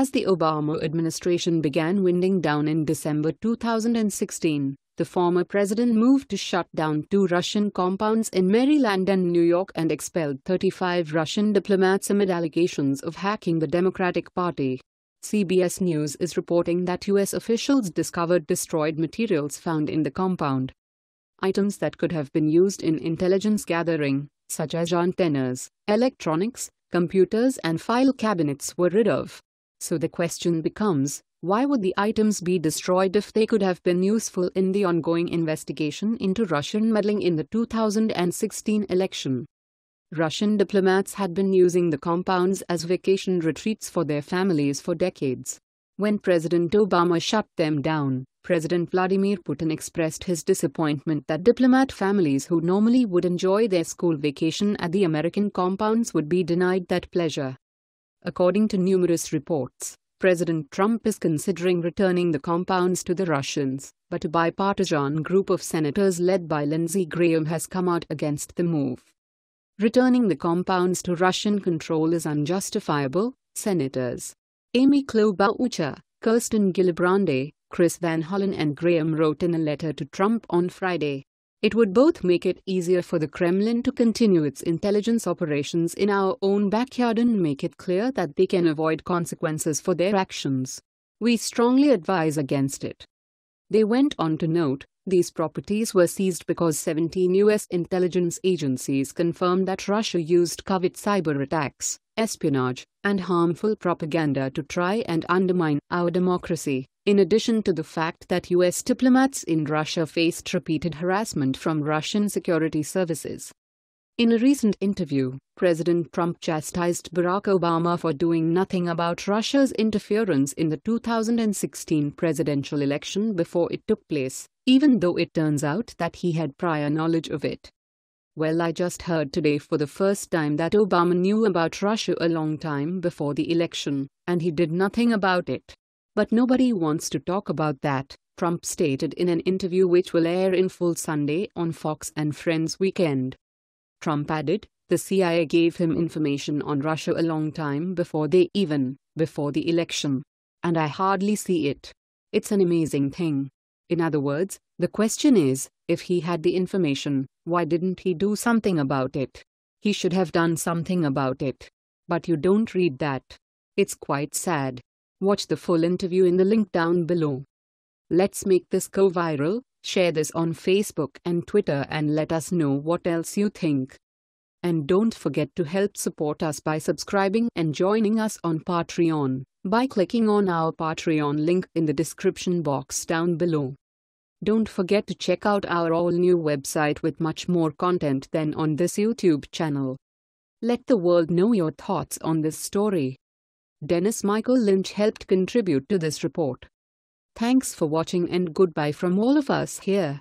As the Obama administration began winding down in December 2016, the former president moved to shut down 2 Russian compounds in Maryland and New York and expelled 35 Russian diplomats amid allegations of hacking the Democratic Party. CBS News is reporting that U.S. officials discovered destroyed materials found in the compound. Items that could have been used in intelligence gathering, such as antennas, electronics, computers and file cabinets, were rid of. So the question becomes, why would the items be destroyed if they could have been useful in the ongoing investigation into Russian meddling in the 2016 election? Russian diplomats had been using the compounds as vacation retreats for their families for decades. When President Obama shut them down, President Vladimir Putin expressed his disappointment that diplomat families who normally would enjoy their school vacation at the American compounds would be denied that pleasure. According to numerous reports, President Trump is considering returning the compounds to the Russians, but a bipartisan group of senators led by Lindsey Graham has come out against the move. Returning the compounds to Russian control is unjustifiable, Senators Amy Klobuchar, Kirsten Gillibrand, Chris Van Hollen and Graham wrote in a letter to Trump on Friday. It would both make it easier for the Kremlin to continue its intelligence operations in our own backyard and make it clear that they can avoid consequences for their actions. We strongly advise against it. They went on to note, these properties were seized because 17 U.S. intelligence agencies confirmed that Russia used covert cyber attacks, espionage, and harmful propaganda to try and undermine our democracy, in addition to the fact that U.S. diplomats in Russia faced repeated harassment from Russian security services. In a recent interview, President Trump chastised Barack Obama for doing nothing about Russia's interference in the 2016 presidential election before it took place, even though it turns out that he had prior knowledge of it. Well, I just heard today for the first time that Obama knew about Russia a long time before the election, and he did nothing about it. But nobody wants to talk about that, Trump stated in an interview which will air in full Sunday on Fox and Friends Weekend. Trump added, the CIA gave him information on Russia a long time before the election. And I hardly see it. It's an amazing thing. In other words, the question is, if he had the information, why didn't he do something about it? He should have done something about it. But you don't read that. It's quite sad. Watch the full interview in the link down below. Let's make this go viral. Share this on Facebook and Twitter and let us know what else you think. And don't forget to help support us by subscribing and joining us on Patreon by clicking on our Patreon link in the description box down below. Don't forget to check out our all-new website with much more content than on this YouTube channel. Let the world know your thoughts on this story. Dennis Michael Lynch helped contribute to this report. Thanks for watching and goodbye from all of us here.